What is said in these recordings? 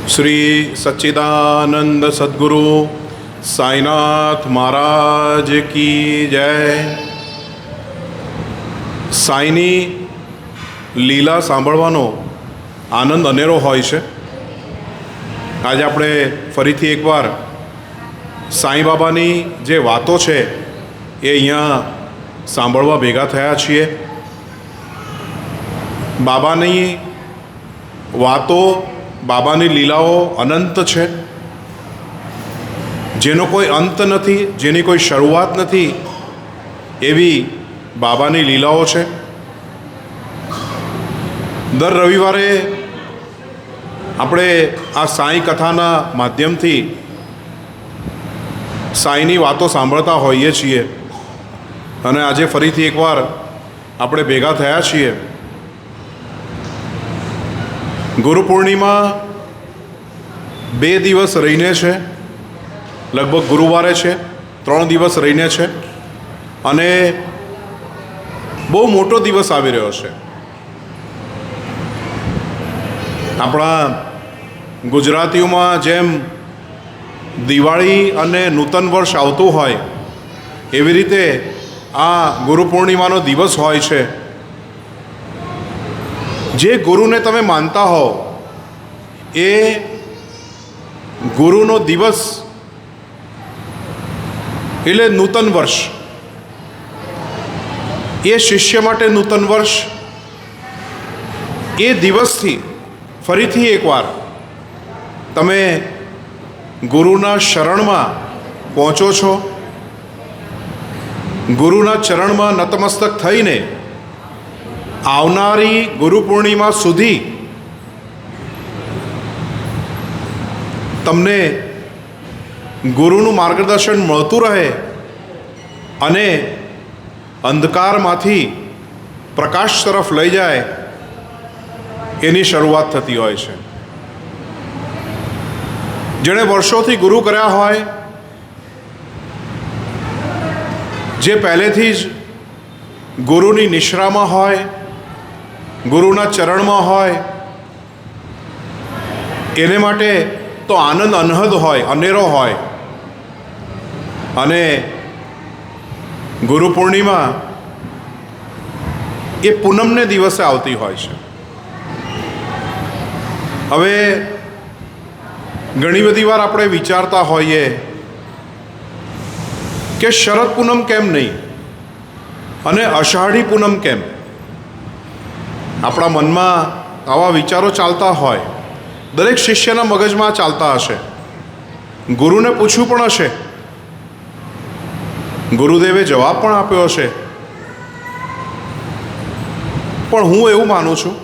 श्री सच्चिदानंद सद्गुरु साईनाथ महाराज की जय। साईनी લીલા સાંભળવાનો આનંદ અનેરો હોય છે। આજે આપણે ફરીથી એકવાર સાંઈ બાબાની જે વાતો છે એ અહીંયા સાંભળવા ભેગા થયા છીએ। બાબાની વાતો, બાબાની લીલાઓ અનંત છે, જેનો કોઈ અંત નથી, જેની કોઈ શરૂઆત નથી, એવી બાબાની લીલાઓ છે। દર રવિવારે આપણે આ સાંઈ કથાના માધ્યમથી સાંઈની વાતો સાંભળતા હોઈએ છીએ અને આજે ફરીથી એકવાર આપણે ભેગા થયા છીએ। ગુરુ પૂર્ણિમા 2 દિવસ રહીને છે, લગભગ ગુરુવારે છે, 3 દિવસ રહીને છે અને બહુ મોટો દિવસ આવી રહ્યો છે। આપણા ગુજરાતીઓમાં જેમ દિવાળી અને નૂતન વર્ષ આવતું હોય એવી રીતે આ ગુરુ પૂર્ણિમાનો દિવસ હોય છે। જે ગુરુને તમે માનતા હો એ ગુરુનો દિવસ એટલે નૂતન વર્ષ, એ શિષ્ય માટે નૂતન વર્ષ। એ દિવસથી ફરીથી એકવાર તમે ગુરુના શરણમાં પહોંચો છો, ગુરુના ચરણમાં નતમસ્તક થઈને આવનારી ગુરુ પૂર્ણિમા સુધી તમને ગુરુનું માર્ગદર્શન મળતું રહે અને અંધકારમાંથી પ્રકાશ તરફ લઈ જાય એની શરૂઆત થતી હોય છે। જેણે વર્ષોથી ગુરુ કર્યા હોય, જે પહેલેથી જ ગુરુની નિશ્રામાં હોય, ગુરુના ચરણમાં હોય, એને માટે તો આનંદ અનહદ હોય, અનેરો હોય। અને ગુરુ પૂર્ણિમા એ પૂનમને દિવસે આવતી હોય છે। હવે ઘણી બધી વાર આપણે વિચારતા હોઈએ કે શરદ પૂનમ કેમ નહીં અને અષાઢી પૂનમ કેમ? આપણા મનમાં આવા વિચારો ચાલતા હોય, દરેક શિષ્યના મગજમાં ચાલતા હશે, ગુરુને પૂછ્યું પણ હશે, ગુરુદેવે જવાબ પણ આપ્યો હશે। પણ હું એવું માનું છું,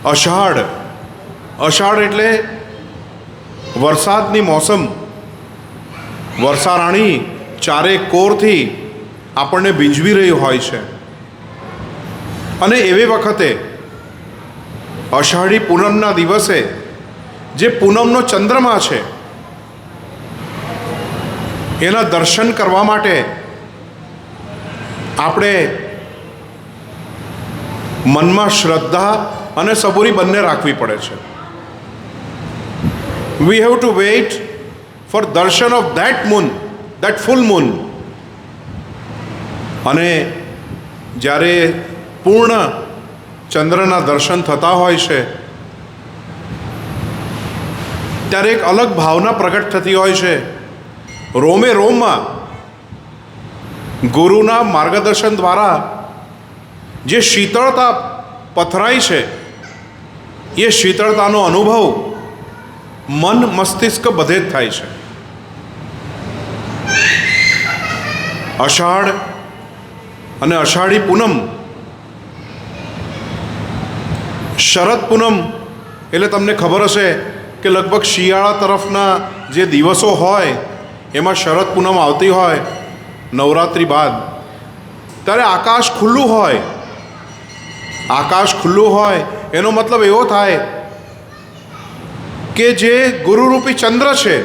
અષાઢ એટલે વરસાદની મોસમ, વર્ષારાણી ચારે કોરથી આપણને ભીંજવી રહી હોય છે અને એવી વખતે અષાઢી પૂનમના દિવસે જે પૂનમનો ચંદ્રમા છે એના દર્શન કરવા માટે આપણે મનમાં શ્રદ્ધા અને સબૂરી બંને રાખવી પડે છે। We have to wait for darshan of that moon, that full moon. અને જ્યારે પૂર્ણ ચંદ્રના દર્શન થતા હોય છે ત્યારે એક અલગ ભાવના પ્રગટ થતી હોય છે। રોમે રોમમાં ગુરુના માર્ગદર્શન દ્વારા જે શીતળતા પથરાઈ છે એ શીતળતાનો અનુભવ મન મસ્તિષ્ક બધે જ થાય છે। અષાઢ અને અષાઢી પૂનમ, શરદ પૂનમ એટલે તમને ખબર હશે કે લગભગ શિયાળા તરફના જે દિવસો હોય એમાં શરદ પૂનમ આવતી હોય, નવરાત્રિ બાદ, ત્યારે આકાશ ખુલ્લું હોય। આકાશ ખુલ્લું હોય એનો મતલબ એવો થાય કે જે ગુરુરૂપી ચંદ્ર છે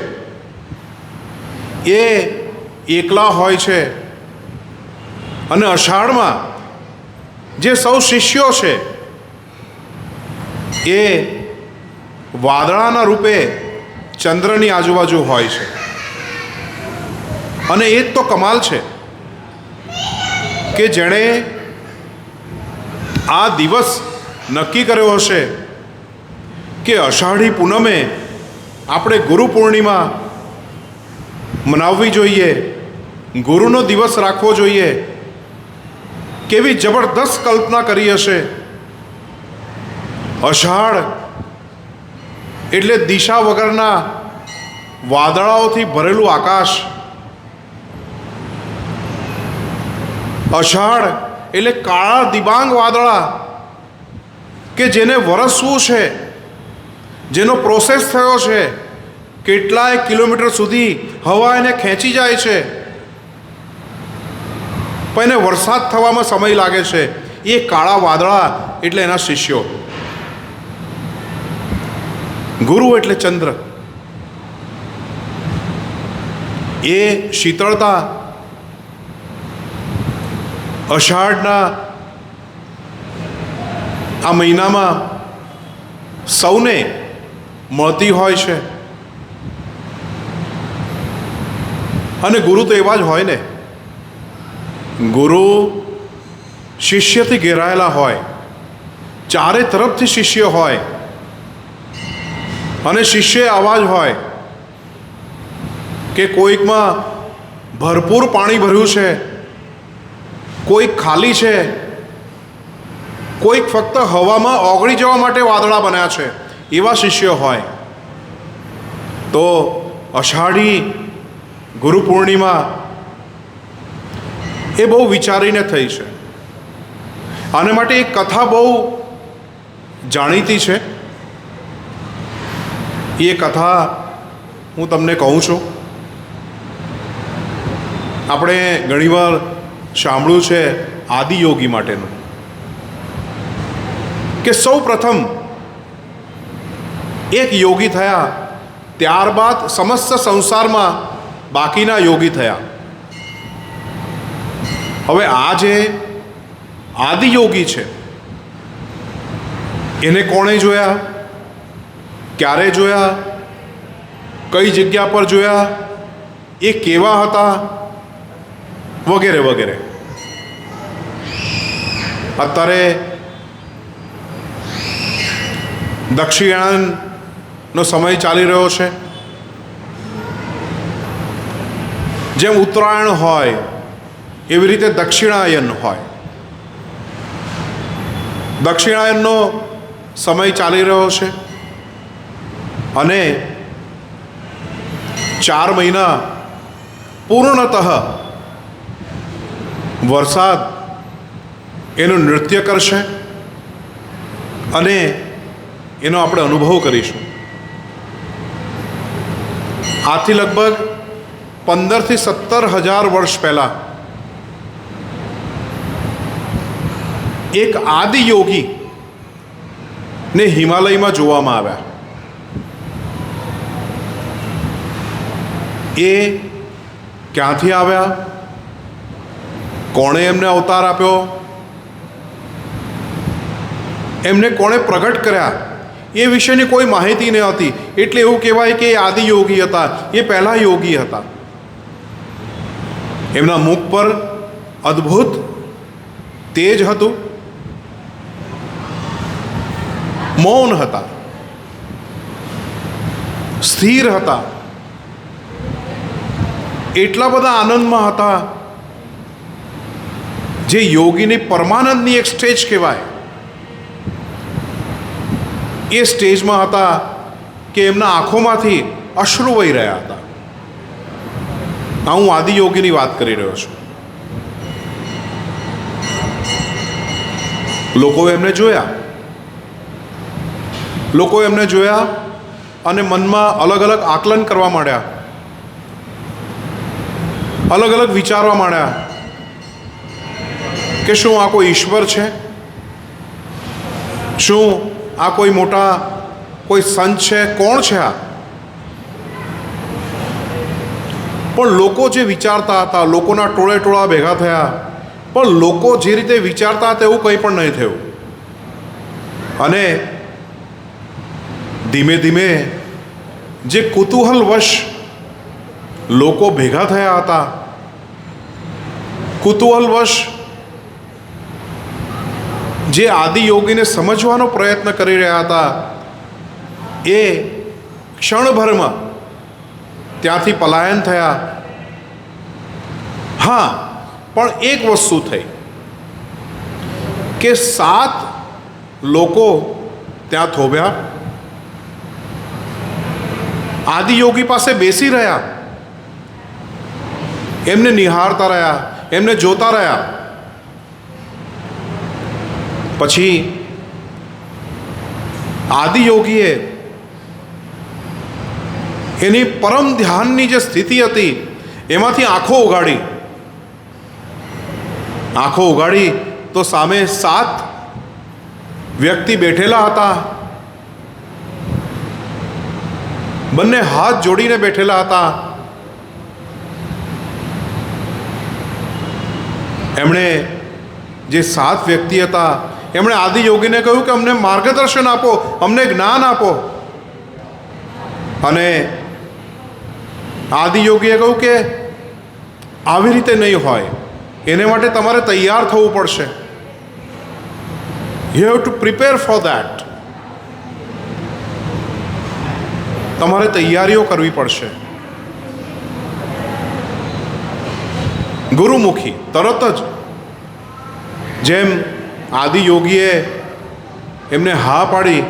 એ એકલા હોય છે અને અષાઢમાં જે સૌ શિષ્યો છે એ વાદળાના રૂપે ચંદ્રની આજુબાજુ હોય છે. અને એ જ તો કમાલ છે કે જેણે આ દિવસ નક્કી કર્યો હશે કે અષાઢી પૂનમે આપણે ગુરુ પૂર્ણિમા મનાવવી જોઈએ, ગુરુનો દિવસ રાખવો જોઈએ. કેવી જબરદસ્ત કલ્પના કરી હશે. અષાઢ એટલે દિશા વગરના વાદળાઓથી ભરેલું આકાશ. અષાઢ એટલે કાળા દિબાંગ વાદળા કે જેને વરસવું છે, જેનો પ્રોસેસ થયો છે, કેટલાય કિલોમીટર સુધી હવા એને ખેંચી જાય છે, પણ એને વરસાદ થવામાં સમય લાગે છે. એ કાળા વાદળા એટલે એના શિષ્યો. ગુરુ એટલે ચંદ્ર. એ શીતળતા અષાઢના આ મહિનામાં સૌને મળતી હોય છે. અને ગુરુ તો એવા જ હોય ને. ગુરુ શિષ્યથી ઘેરાયેલા હોય, ચારે તરફથી શિષ્ય હોય, અને શિષ્ય આવા જ હોય કે કોઈકમાં ભરપૂર પાણી ભર્યું છે, કોઈક ખાલી છે, કોઈક ફક્ત હવામાં ઓગળી જવા માટે વાદળા બન્યા છે. એવા શિષ્યો હોય. તો અષાઢી ગુરુ પૂર્ણિમા એ બહુ વિચારીને થઈ છે. આને માટે એક કથા બહુ જાણીતી છે. એ કથા હું તમને કહું છું. આપણે ઘણીવાર સાંભળ્યું છે આદિયોગી માટેનું, કે સૌ પ્રથમ એક યોગી થયા, ત્યારબાદ સમસ્ત સંસારમાં બાકીના યોગી થયા. હવે આ જે આદિયોગી છે એને કોણે જોયા, ક્યારે જોયા, કઈ જગ્યા પર જોયા, એ કેવા હતા, વગેરે વગેરે. અત્યારે દક્ષિણાયનનો સમય ચાલી રહ્યો છે. જેમ ઉત્તરાયણ હોય એવી રીતે દક્ષિણાયન હોય. દક્ષિણાયનનો સમય ચાલી રહ્યો છે અને 4 મહિના પૂર્ણતઃ વરસાદ એનું નૃત્ય કરશે અને એનો આપણે અનુભવ કરીશું. આથી લગભગ 15,000 થી 17,000 વર્ષ પહેલાં એક આદિયોગી ને હિમાલયમાં જોવામાં આવ્યા. એ ક્યાંથી આવ્યા, કોણે એમને અવતાર આપ્યો, એમને કોણે પ્રગટ કર્યા, એ વિશેની કોઈ માહિતી ન હતી. એટલે એવું કહેવાય કે એ આદિયોગી હતા, એ પહેલાં યોગી હતા. એમના મુખ પર અદ્ભુત તેજ હતું, મૌન હતા, સ્થિર હતા, એટલા બધા આનંદમાં હતા જે યોગીની પરમાનંદની એક સ્ટેજ કહેવાય. એ સ્ટેજમાં હતા કે એમના આંખોમાંથી અશ્રુ વહી રહ્યા હતા. આ હું આદિયોગીની વાત કરી રહ્યો છું. લોકોએ એમને જોયા, અને મનમાં અલગ અલગ આકલન કરવા માંડ્યા, અલગ અલગ વિચારવા માંડ્યા કે શું આ કોઈ ઈશ્વર છે, શું આ કોઈ મોટા કોઈ સંત છે, કોણ છે આ? પણ લોકો જે વિચારતા હતા, લોકોના ટોળે ટોળા ભેગા થયા, પણ લોકો જે રીતે વિચારતા હતા એવું કંઈ પણ નહીં થયું. અને ધીમે ધીમે જે કુતૂહલવશ લોકો ભેગા થયા હતા, કુતૂહલવશ જે આદિયોગીને સમજવાનો પ્રયત્ન કરી રહ્યા હતા, એ ક્ષણભરમાં ત્યાંથી પલાયન થયા. હા, પણ એક વસ્તુ થઈ કે 7 લોકો ત્યાં થોભ્યા, આદિયોગી પાસે બેસી રહ્યા, એમને નિહાળતા રહ્યા, એમને જોતા રહ્યા. પછી આદિયોગીએ એની પરમ ધ્યાનની જે સ્થિતિ હતી એમાંથી આંખો ઉગાડી તો સામે 7 વ્યક્તિ બેઠેલા હતા. બંને હાથ જોડીને બેઠેલા હતા. એમણે જે 7 વ્યક્તિ હતા એમણે આદિયોગીને કહ્યું કે અમને માર્ગદર્શન આપો, અમને જ્ઞાન આપો. અને આદિયોગીએ કહ્યું કે આવી રીતે નહીં હોય, એને માટે તમારે તૈયાર થવું પડશે. You have to prepare for that. તમારે તૈયારીઓ કરવી પડશે. ગુરુમુખી તરત જ જેમ આદિયોગીએ એમને હા પાડી,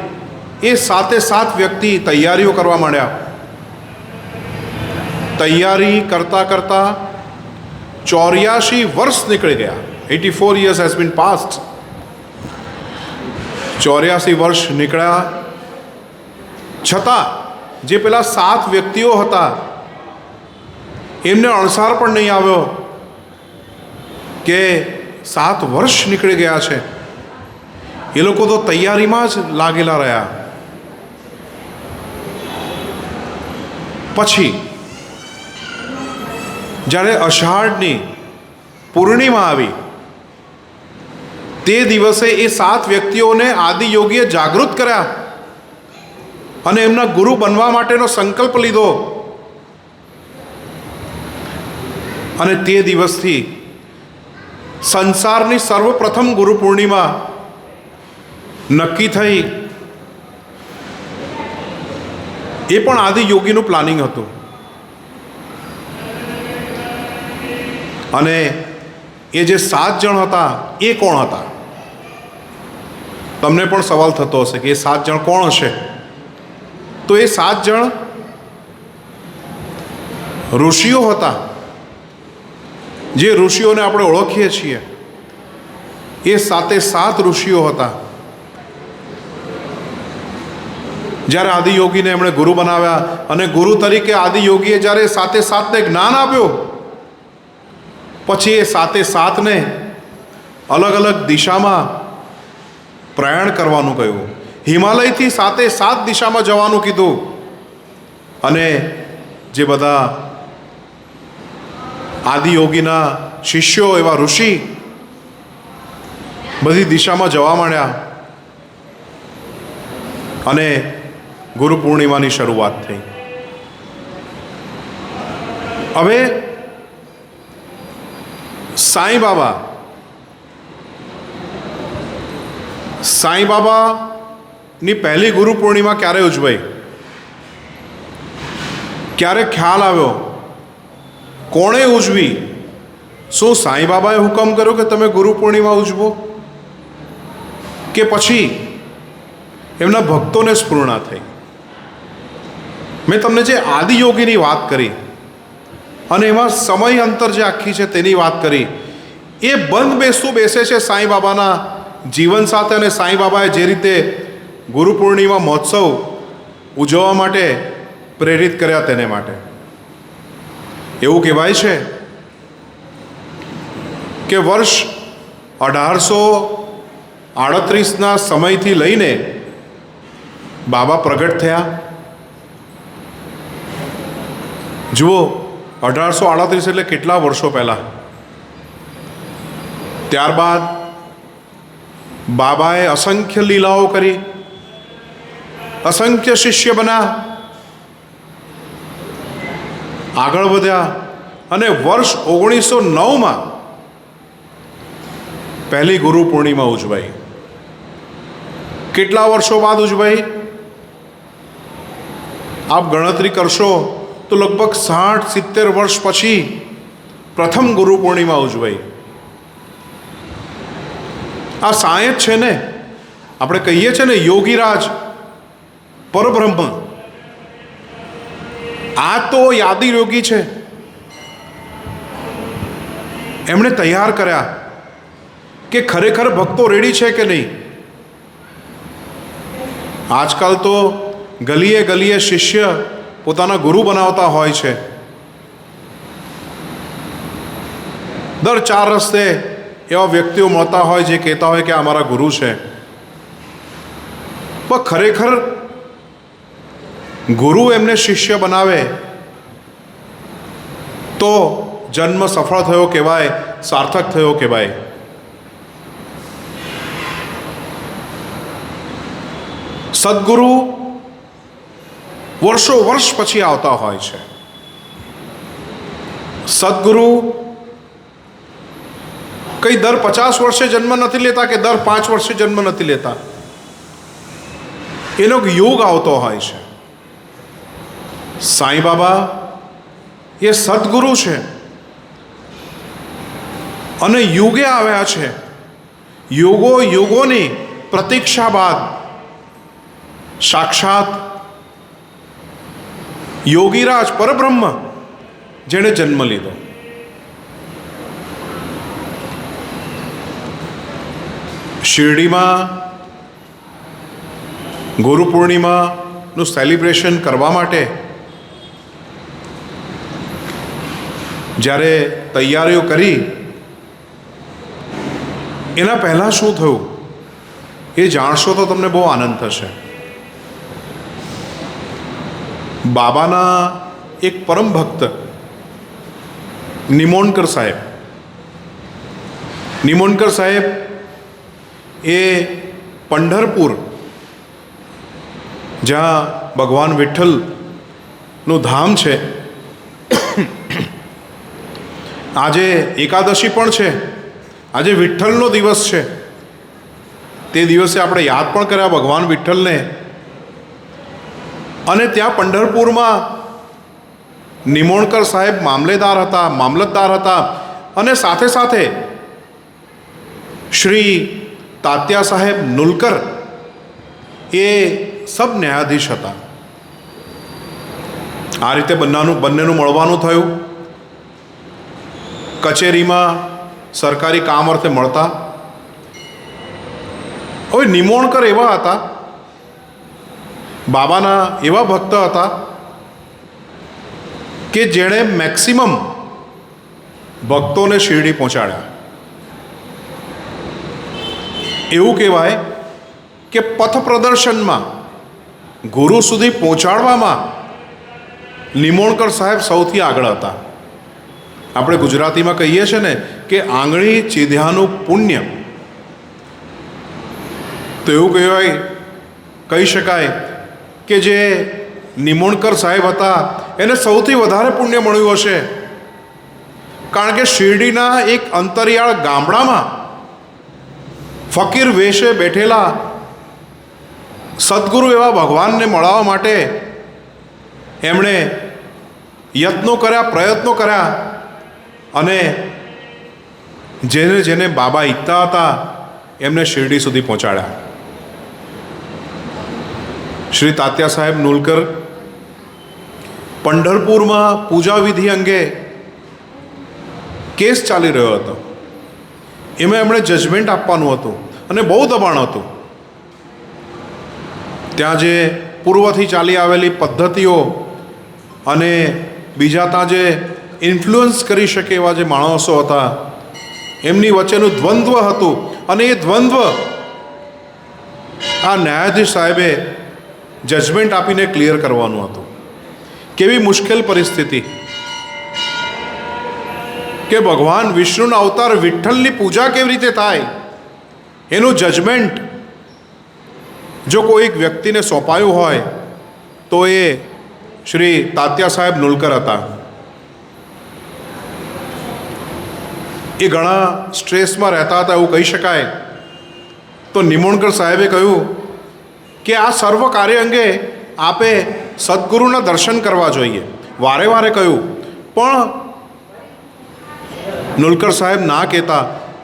એ 7 વ્યક્તિ તૈયારીઓ કરવા માંડ્યા. તૈયારી કરતાં કરતાં 84 વર્ષ નીકળી ગયા. 84 years has been passed. 84 વર્ષ નીકળ્યા છતાં જે પેલા 7 વ્યક્તિઓ હતા એમને અણસાર પણ નહીં આવ્યો કે 7 વર્ષ નીકળી ગયા છે. એ લોકો તો તૈયારીમાં જ લાગેલા રહ્યા. પછી જ્યારે અષાઢની પૂર્ણિમા આવી તે દિવસે એ 7 વ્યક્તિઓને આદિયોગીએ જાગૃત કર્યા અને એમના ગુરુ બનવા માટેનો સંકલ્પ લીધો. અને તે દિવસથી સંસારની સર્વપ્રથમ ગુરુ પૂર્ણિમા નક્કી થઈ. એ પણ આદિયોગીનું પ્લાનિંગ હતું. અને એ જે 7 જણ હતા એ કોણ હતા? તમને પણ સવાલ થતો હશે કે એ 7 જણ કોણ હશે? તો એ 7 જણ ઋષિઓ હતા. જે ઋષિઓને આપણે ઓળખીએ છીએ એ 7 ઋષિઓ હતા. જ્યારે આદિયોગીને એમણે ગુરુ બનાવ્યા અને ગુરુ તરીકે આદિયોગીએ જ્યારે 7ને જ્ઞાન આપ્યું, પછી એ 7ને અલગ અલગ દિશામાં પ્રયાણ કરવાનું કહ્યું. હિમાલયથી 7 દિશામાં જવાનું કીધું. અને જે બધા આદિયોગીના શિષ્યો એવા ઋષિ બધી દિશામાં જવા માંડ્યા. અને ગુરુ પૂર્ણિમાની શરૂઆત થઈ. હવે સાંઈ બાબાની પહેલી ગુરુ પૂર્ણિમા ક્યારે ઉજવાઈ? ક્યારે ખ્યાલ આવ્યો? કોણે ઉજવી? શું સાંઈ બાબાએ હુકમ કર્યો કે તમે ગુરુ પૂર્ણિમા ઉજવો? કે પછી એમના ભક્તોને સ્ફૂર્ણા થઈ? મેં તમને જે આદિયોગીની વાત કરી અને એમાં સમય અંતર જે આખી છે તેની વાત કરી, એ બંધ બેસતું બેસે છે સાંઈ બાબાના જીવન સાથે. અને સાંઈ બાબાએ જે રીતે ગુરુ પૂર્ણિમા મહોત્સવ ઉજવવા માટે પ્રેરિત કર્યા તેને માટે. એવું કહેવાય છે કે વર્ષ 1838ના સમયથી લઈને બાબા પ્રગટ થયા. જુઓ, 1838 એટલે કેટલા વર્ષો પહેલાં. ત્યારબાદ બાબાએ અસંખ્ય લીલાઓ કરી. અસંખ્ય શિષ્ય બન્યા, આગળ વધ્યા અને વર્ષ 1909માં પહેલી ગુરુ પૂર્ણિમા ઉજવાઈ. કેટલા વર્ષો બાદ ઉજવાઈ? આપ ગણતરી કરશો તો લગભગ 60-70 વર્ષ પછી પ્રથમ ગુરુ પૂર્ણિમા ઉજવાઈ. આ સાયન્સ છે ને, આપણે કહીએ છીએ ને યોગીરાજ પરબ્રહ્મ, આ તો યાદી યોગી છે. એમણે તૈયાર કર્યા કે ખરેખર ભક્તો રેડી છે કે નહીં. આજકાલ તો ગલીએ ગલીએ શિષ્ય પોતાના ગુરુ બનાવતા હોય છે. દર 4 રસ્તે એવા વ્યક્તિઓ મળતા હોય જે કહેતા હોય કે અમારા ગુરુ છે. પણ ખરેખર ગુરુ એમને શિષ્ય બનાવે તો જન્મ સફળ થયો કહેવાય, સાર્થક થયો કહેવાય. સદગુરુ વર્ષો વર્ષ પછી આવતા હોય છે. સદગુરુ કઈ દર 50 વર્ષે જન્મ નથી લેતા કે દર 5 વર્ષે જન્મ નથી લેતા. એનો યોગ આવતો હોય છે. સાંઈ બાબા એ સદગુરુ છે અને યુગે આવ્યા છે. યુગો યુગોની પ્રતીક્ષા બાદ સાક્ષાત યોગીરાજ પરબ્રહ્મ જેણે જન્મ લીધો. શિરડીમાં ગુરુ પૂર્ણિમાનું સેલિબ્રેશન કરવા માટે જ્યારે તૈયારીઓ કરી, એના પહેલાં શું થયું એ જાણશો તો તમને બહુ આનંદ થશે. બાબાના એક પરમ ભક્ત નિમોણકર સાહેબ એ પંઢરપુર, જ્યાં ભગવાન વિઠ્ઠલનું ધામ છે, આજે એકાદશી પણ છે, આજે વિઠ્ઠલનો દિવસ છે. તે દિવસે આપણે યાદ પણ કર્યા ભગવાન વિઠ્ઠલને. અને ત્યાં પંઢરપુરમાં નિમોણકર સાહેબ મામલતદાર હતા અને સાથે સાથે શ્રી તાત્યા સાહેબ નુલકર એ સબ ન્યાયાધીશ હતા. આ રીતે બંનેનું મળવાનું થયું. કચેરીમાં સરકારી કામ અર્થે મળતા. હવે નિમોણકર એવા હતા, બાબાના એવા ભક્ત હતા કે જેણે મેક્સિમમ ભક્તોને શિરડી પહોંચાડ્યા. એવું કહેવાય કે પથ પ્રદર્શનમાં ગુરુ સુધી પહોંચાડવામાં નિમોણકર સાહેબ સૌથી આગળ હતા. આપણે ગુજરાતીમાં કહીએ છીએ ને કે આંગળી ચીધ્યાનું પુણ્ય. તો એવું કહી શકાય કે જે નિમોણકર સાહેબ હતા એને સૌથી વધારે પુણ્ય મળ્યું હશે. કારણ કે શિરડીના એક અંતરિયાળ ગામડામાં ફકીર વેશે બેઠેલા સદગુરુ એવા ભગવાનને મળવા માટે એમણે યત્નો કર્યા, પ્રયત્નો કર્યા અને જેને બાબા ઈચ્છતા હતા એમને શિરડી સુધી પહોંચાડ્યા. શ્રી તાત્યા સાહેબ નુલકર પંઢરપુરમાં પૂજા વિધિ અંગે કેસ ચાલી રહ્યો હતો. એમાં એમણે જજમેન્ટ આપવાનું હતું અને બહુ દબાણ હતું. ત્યાં જે પૂર્વથી ચાલી આવેલી પદ્ધતિઓ અને બીજા ત્યાં જે ઇન્ફ્લુઅન્સ કરી શકે એવા જે માણસો હતા એમની વચ્ચેનું દ્વંદ્વ હતું. અને એ દ્વંદ્વ આ ન્યાયાધીશ સાહેબે જજમેન્ટ આપીને ક્લિયર કરવાનું હતું. કેવી મુશ્કેલ પરિસ્થિતિ કે ભગવાન વિષ્ણુના અવતાર વિઠ્ઠલની પૂજા કેવી રીતે થાય એનું જજમેન્ટ જો કોઈ એક વ્યક્તિને સોંપાયું હોય તો એ શ્રી તાત્યા સાહેબ નુલકર હતા. એ ઘણા સ્ટ્રેસમાં રહેતા હતા એવું કહી શકાય. તો નિમોણકર સાહેબે કહ્યું કે આ સર્વ કાર્ય અંગે આપે સદગુરુના દર્શન કરવા જોઈએ. વારે વારે કહ્યું, પણ નુલકર સાહેબ ના કહેતા,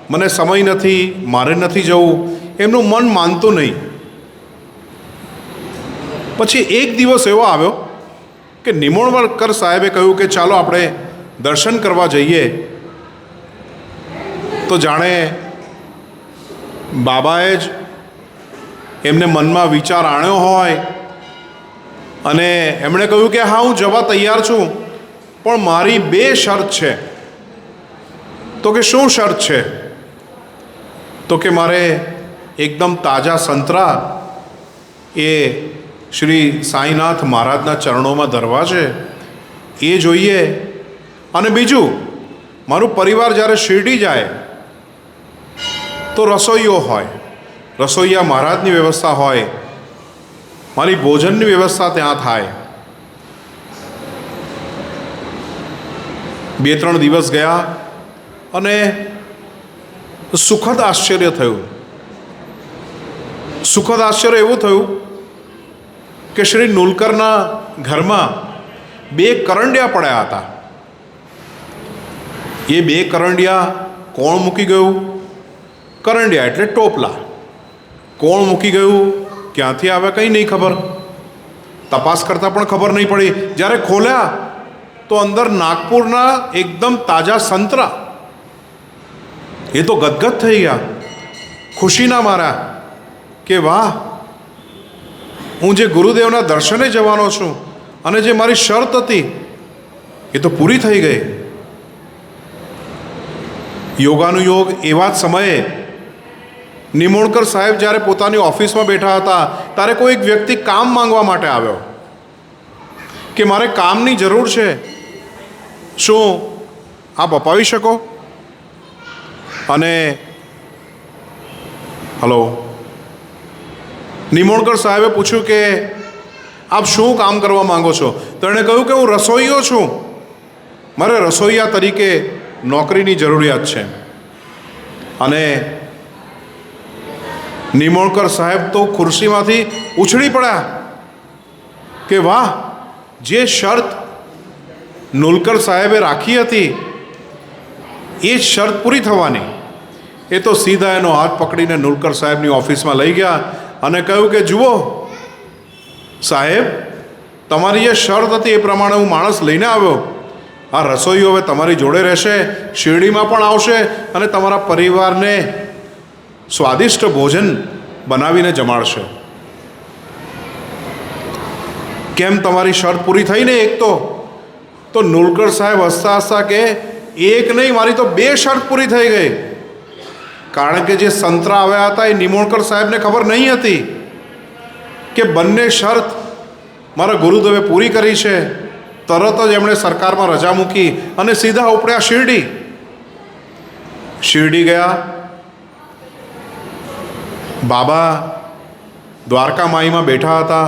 મને સમય નથી, મારે નથી જવું. એમનું મન માનતું નહીં. પછી એક દિવસ એવો આવ્યો કે નિમોણકર સાહેબે કહ્યું કે ચાલો આપણે દર્શન કરવા જઈએ. તો જાણે બાબાએ જ એમને મનમાં વિચાર આણ્યો હોય અને એમણે કહ્યું કે હા, હું જવા તૈયાર છું, પણ મારી 2 શરત છે. તો કે શું શરત છે? તો કે મારે એકદમ તાજા સંતરા એ શ્રી સાંઈનાથ મહારાજના ચરણોમાં ધરવા છે, એ જોઈએ. અને બીજું, મારું પરિવાર જ્યારે શિરડી જાય તો રસોઈયો હોય, રસોઈયા મહારાજની વ્યવસ્થા હોય, મારી ભોજનની વ્યવસ્થા ત્યાં થાય. 2-3 દિવસ ગયા અને સુખદ આશ્ચર્ય થયું. સુખદ આશ્ચર્ય એવું થયું કે શ્રી નુલકરના ઘરમાં 2 કરંડિયા પડ્યા હતા. એ 2 કરંડિયા કોણ મૂકી ગયું? કરંડિયા એટલે ટોપલા. કોણ મૂકી ગયું, ક્યાંથી આવ્યા, કંઈ નહીં ખબર. તપાસ કરતાં પણ ખબર નહીં પડી. જ્યારે ખોલ્યા તો અંદર નાગપુરના એકદમ તાજા સંતરા. એ તો ગદગદ થઈ ગયા, ખુશીના મારા કે વાહ, હું જે ગુરુદેવના દર્શને જવાનો છું અને જે મારી શરત હતી એ તો પૂરી થઈ ગઈ. યોગાનુયોગ એવા જ સમયે નિમોણકર સાહેબ જ્યારે પોતાની ઓફિસમાં બેઠા હતા ત્યારે કોઈ એક વ્યક્તિ કામ માંગવા માટે આવ્યો કે મારે કામની જરૂર છે, શું આપ અપાવી શકો? અને હલો, નિમોણકર સાહેબે પૂછ્યું કે આપ શું કામ કરવા માંગો છો? તો એણે કહ્યું કે હું રસોઈયો છું, મારે રસોઈયા તરીકે નોકરીની જરૂરિયાત છે. અને નિમોણકર સાહેબ તો ખુરશીમાંથી ઉછળી પડ્યા કે વાહ, જે શરત નુલકર સાહેબે રાખી હતી એ જ શરત પૂરી થવાની. એ તો સીધા એનો હાથ પકડીને નુલકર સાહેબની ઓફિસમાં લઈ ગયા અને કહ્યું કે જુઓ સાહેબ, તમારી જે શરત હતી એ પ્રમાણે હું માણસ લઈને આવ્યો. આ રસોઈઓ હવે તમારી જોડે રહેશે, શિરડીમાં પણ આવશે અને તમારા પરિવારને સ્વાદિષ્ટ ભોજન બનાવીને જમાડશે. કેમ, તમારી શરત પૂરી થઈ ને? એક તો નુલકર સાહેબ હસતા હસતા કે એક નહીં, મારી તો 2 શરત પૂરી થઈ ગઈ. કારણ કે જે સંતરા આવ્યા હતા એ નિમોણકર સાહેબને ખબર નહીં હતી કે બંને શરત મારા ગુરુદેવે પૂરી કરી છે. તરત જ એમણે સરકારમાં રજા મૂકી અને સીધા ઉપડ્યા શિરડી. શિરડી ગયા. બાબા દ્વારકા માઈમાં બેઠા હતા.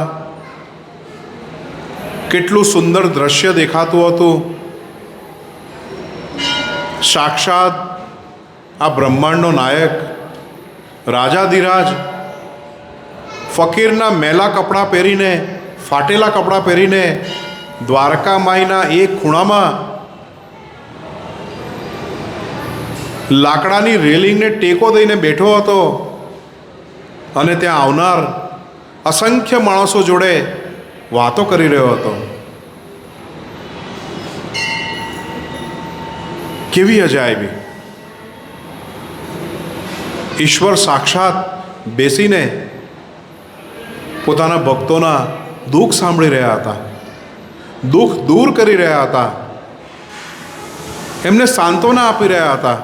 કેટલું સુંદર દ્રશ્ય દેખાતું હતું. સાક્ષાત આ બ્રહ્માંડનો નાયક રાજાધિરાજ ફકીરના મેલા કપડાં પહેરીને, ફાટેલા કપડાં પહેરીને દ્વારકા માઈના એક ખૂણામાં લાકડાની રેલિંગને ટેકો દઈને બેઠો હતો અને ત્યાં આવનાર અસંખ્ય માણસો જોડે વાતો કરી રહ્યો હતો. કેવી અજાયબી! ઈશ્વર સાક્ષાત બેસીને પોતાના ભક્તોના દુઃખ સાંભળી રહ્યા હતા, દુઃખ દૂર કરી રહ્યા હતા, એમને સાંત્વના આપી રહ્યા હતા,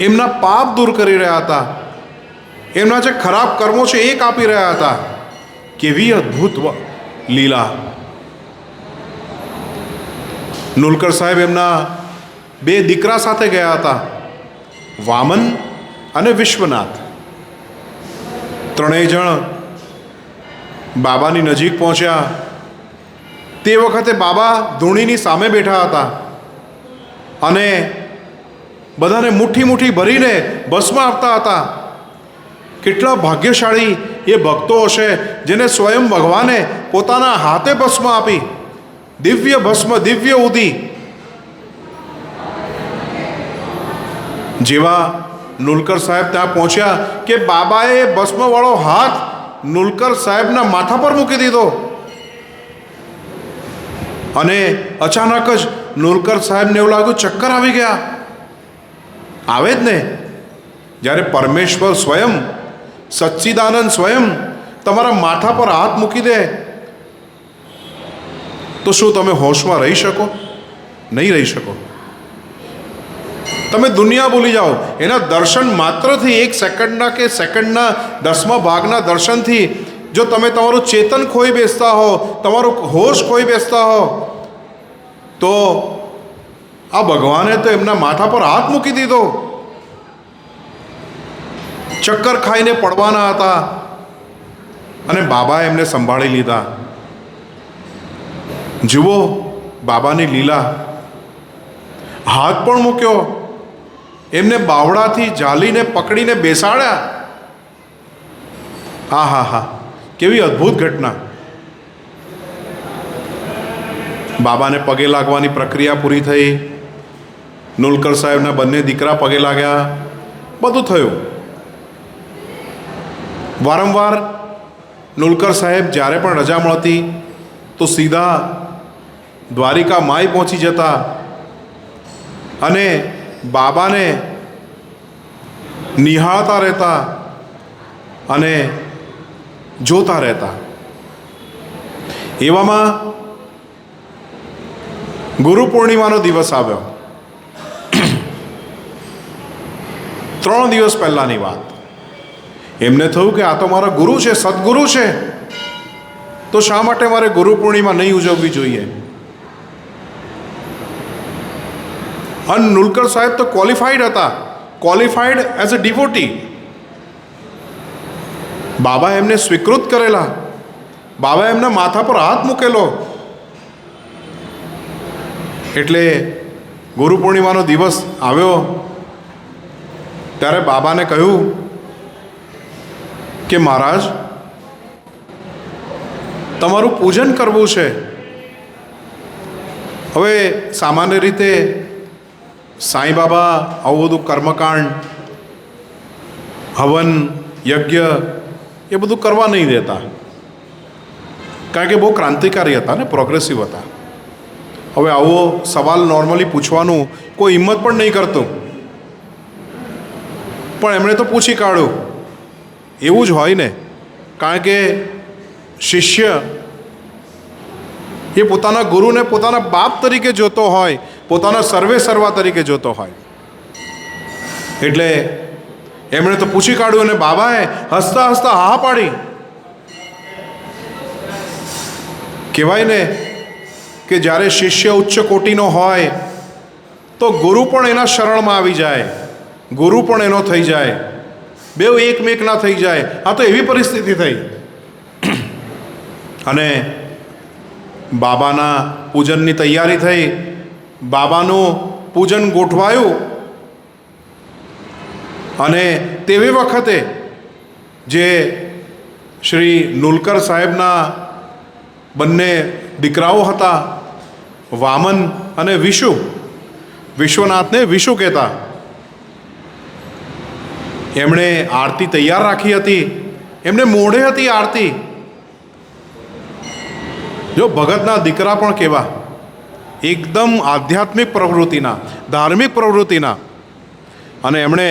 એમના પાપ દૂર કરી રહ્યા હતા, એમના જે ખરાબ કર્મો છે એ કાપી રહ્યા હતા. કેવી અદ્ભુત લીલા! નુલકર સાહેબ એમના 2 દીકરા સાથે ગયા હતા, વામન અને વિશ્વનાથ. ત્રણેય જણ બાબાની નજીક પહોંચ્યા. તે વખતે બાબા ધૂણીની સામે બેઠા હતા અને બધાને મુઠ્ઠી મુઠ્ઠી ભરીને ભસ્મ આપતા હતા. કેટલા ભાગ્યશાળી એ ભક્તો હશે જેને સ્વયં ભગવાને પોતાના હાથે ભસ્મ આપી, દિવ્ય ભસ્મ, દિવ્ય ઉદી. જેવા નુલકર સાહેબ ત્યાં પહોંચ્યા કે બાબાએ ભસ્મવાળો હાથ નુલકર સાહેબના માથા પર મૂકી દીધો અને અચાનક જ નુલકર સાહેબને એવું લાગ્યું ચક્કર આવી ગયા. આવે જ ને, જ્યારે પરમેશ્વર સ્વયં, સચ્ચિદાનંદ સ્વયં તમારા માથા પર હાથ મૂકી દે તો શું તમે હોશમાં રહી શકો? નહીં રહી શકો. તમે દુનિયા ભૂલી જાઓ. એના દર્શન માત્રથી, એક સેકન્ડના કે સેકન્ડના 10મા ભાગના દર્શનથી જો તમે તમારું ચેતન ખોઈ બેસતા હો, તમારું હોશ ખોઈ બેસતા હો, તો આ ભગવાને તો એમના માથા પર હાથ મૂકી દીધો. ચક્કર ખાઈને પડવાના હતા અને બાબાએ એમને સંભાળી લીધા. જુઓ બાબાની લીલા. હાથ પણ મૂક્યો, એમને બાવડાથી ઝાલીને પકડીને બેસાડ્યા. હા હા હા, કેવી અદ્ભુત ઘટના. બાબાને પગે લાગવાની પ્રક્રિયા પૂરી થઈ. નુલકર સાહેબના બંને દીકરા પગે લાગ્યા. બધું થયું. વારંવાર નુલકર સાહેબ જ્યારે પણ રજા મળતી તો સીધા દ્વારિકા માઈ પહોંચી જતા અને બાબાને નિહાળતા રહેતા અને જોતા રહેતા. એવામાં ગુરુ પૂર્ણિમાનો દિવસ આવ્યો. 3 દિવસ પહેલાંની વાત. એમને થયું કે આ તો મારા ગુરુ છે, સદગુરુ છે, તો શા માટે મારે ગુરુ પૂર્ણિમા નહીં ઉજવવી જોઈએ? અને નુલકર સાહેબ તો ક્વોલિફાઈડ હતા, ક્વોલિફાઈડ એઝ અ ડિવોટી. બાબા એમને સ્વીકૃત કરેલા, બાબા એમના માથા પર હાથ મૂકેલો. એટલે ગુરુ પૂર્ણિમાનો દિવસ આવ્યો ત્યારે બાબાને કહ્યું કે મહારાજ, તમારું પૂજન કરવું છે. હવે સામાન્ય રીતે સાંઈ બાબા આવું બધું કર્મકાંડ, હવન, યજ્ઞ એ બધું કરવા નહીં દેતા, કારણ કે બહુ ક્રાંતિકારી હતા ને, પ્રોગ્રેસિવ હતા. હવે આવો સવાલ નોર્મલી પૂછવાનું કોઈ હિંમત પણ નહીં કરતું, પણ એમણે તો પૂછી કાઢ્યું. એવું જ હોય ને, કારણ કે શિષ્ય એ પોતાના ગુરુને પોતાના બાપ તરીકે જોતો હોય, પોતાના સર્વે સર્વા તરીકે જોતો હોય. એટલે એમણે તો પૂછી કાઢ્યું અને બાબાએ હસતા હસતા હા પાડી. કહેવાય ને કે જ્યારે શિષ્ય ઉચ્ચ કોટીનો હોય તો ગુરુ પણ એના શરણમાં આવી જાય, ગુરુ પણ એનો થઈ જાય, બેઉ એકમેકના થઈ જાય. આ તો એવી પરિસ્થિતિ થઈ. અને બાબાના પૂજનની તૈયારી થઈ, બાબાનું પૂજન ગોઠવાયું. અને તેવી વખતે જે શ્રી નુલકર સાહેબના બંને દીકરાઓ હતા, વામન અને વિશુ, વિશ્વનાથને વિશુ કહેતા, એમણે આરતી તૈયાર રાખી હતી. એમને મોઢે હતી આરતી. જો ભગતના દીકરા પણ કેવા, એકદમ આધ્યાત્મિક પ્રવૃત્તિના, ધાર્મિક પ્રવૃત્તિના. અને એમણે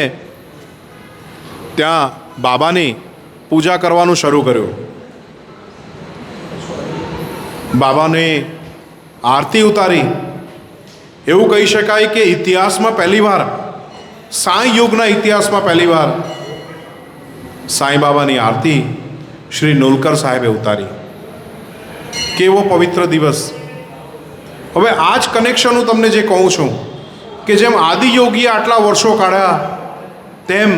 ત્યાં બાબાની પૂજા કરવાનું શરૂ કર્યું. બાબાને આરતી ઉતારી. એવું કહી શકાય કે ઇતિહાસમાં પહેલીવાર, સાંઈ યુગના ઇતિહાસમાં પહેલીવાર સાંઈ બાબાની આરતી શ્રી નુલકર સાહેબે ઉતારી. કેવો પવિત્ર દિવસ. હવે આ જ કનેક્શન હું તમને જે કહું છું કે જેમ આદિયોગીએ આટલા વર્ષો કાઢ્યા, તેમ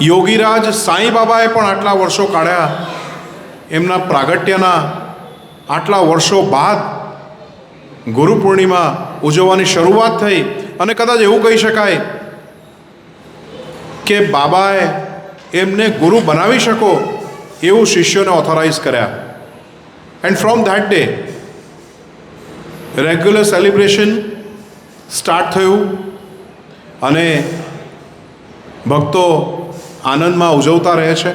યોગીરાજ સાંઈ બાબાએ પણ આટલા વર્ષો કાઢ્યા, એમના પ્રાગટ્યના આટલા વર્ષો બાદ ગુરુ પૂર્ણિમા ઉજવવાની શરૂઆત થઈ. અને કદાચ એવું કહી શકાય કે બાબાએ એમને ગુરુ બનાવી શકો એવું શિષ્યોને ઓથોરાઇઝ કર્યા. And from that day regular celebration start થયું અને ભક્તો આનંદમાં ઉજવતા રહે છે.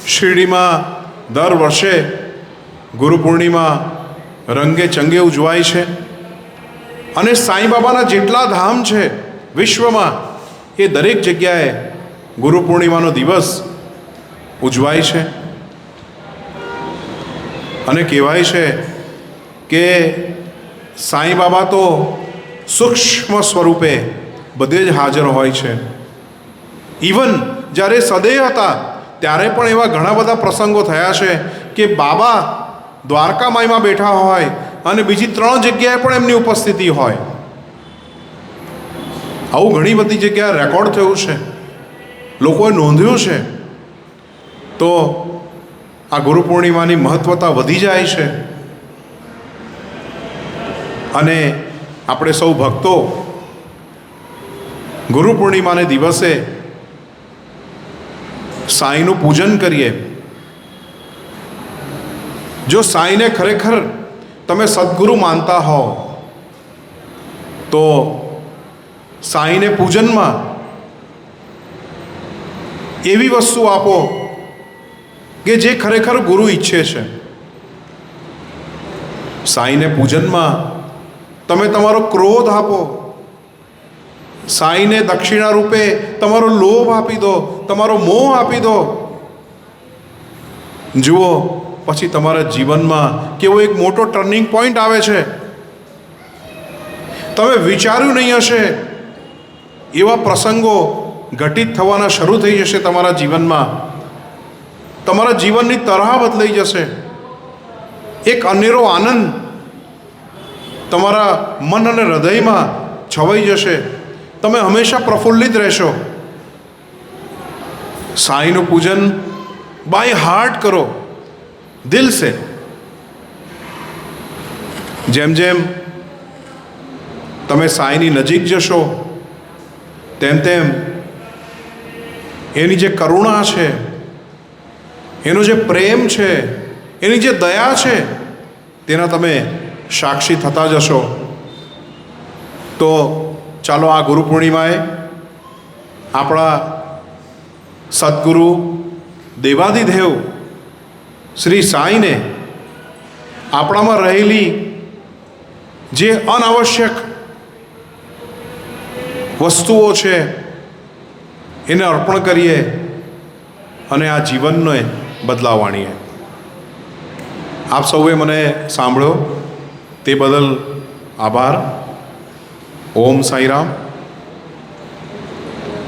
શિરડીમાં દર વર્ષે ગુરુ પૂર્ણિમા રંગે ચંગે ઉજવાય છે અને સાંઈ બાબાના જેટલા ધામ છે વિશ્વમાં એ દરેક જગ્યાએ ગુરુ પૂર્ણિમાનો દિવસ ઉજવાય છે. અને કહેવાય છે કે સાંઈ બાબા તો સૂક્ષ્મ સ્વરૂપે બધે જ હાજર હોય છે. ઇવન જ્યારે સદેહ હતા ત્યારે પણ એવા ઘણા બધા પ્રસંગો થયા છે કે બાબા દ્વારકામાઈમાં બેઠા હોય અને બીજી 3 જગ્યાએ પણ એમની ઉપસ્થિતિ હોય. આવું ઘણી બધી જગ્યાએ રેકોર્ડ થયું છે, લોકોએ નોંધ્યું છે. તો આ ગુરુ પૂર્ણિમાની મહત્વતા વધી જાય છે અને આપણે સૌ ભક્તો ગુરુ પૂર્ણિમાને દિવસે સાંઈનું પૂજન કરીએ. જો સાંઈને ખરેખર તમે સદગુરુ માનતા હો તો સાંઈને પૂજનમાં એવી વસ્તુ આપો કે જે ખરેખર ગુરુ ઈચ્છે છે. સાંઈને પૂજનમાં તમે તમારો ક્રોધ આપો, સાંઈને દક્ષિણા રૂપે તમારો લોભ આપી દો, તમારો મોહ આપી દો. જુઓ પછી તમારા જીવનમાં કેવો એક મોટો ટર્નિંગ પોઈન્ટ આવે છે. તમે વિચાર્યું નહીં હશે એવા પ્રસંગો ઘટિત થવાના શરૂ થઈ જશે તમારા જીવનમાં. તમારા જીવનની તરાહ બદલાઈ જશે. એક અનેરો આનંદ તમારા મન અને હૃદયમાં છવાઈ જશે. તમે હંમેશા પ્રફુલ્લિત રહેશો. સાંઈનું પૂજન બાય હાર્ટ કરો, દિલ સે. જેમ જેમ તમે સાંઈની નજીક જશો તેમ તેમ એની જે કરુણા છે, એનો જે પ્રેમ છે, એની જે દયા છે તેના તમે સાક્ષી થતા જશો. તો ચાલો આ ગુરુ પૂર્ણિમાએ આપણા સદગુરુ દેવાધિદેવ શ્રી સાંઈને આપણામાં રહેલી જે અનાવશ્યક વસ્તુઓ છે એને અર્પણ કરીએ અને આ જીવનને બદલાવ આણીએ. આપ સૌએ મને સાંભળ્યો તે બદલ આભાર. ઓમ સાંઈરામ.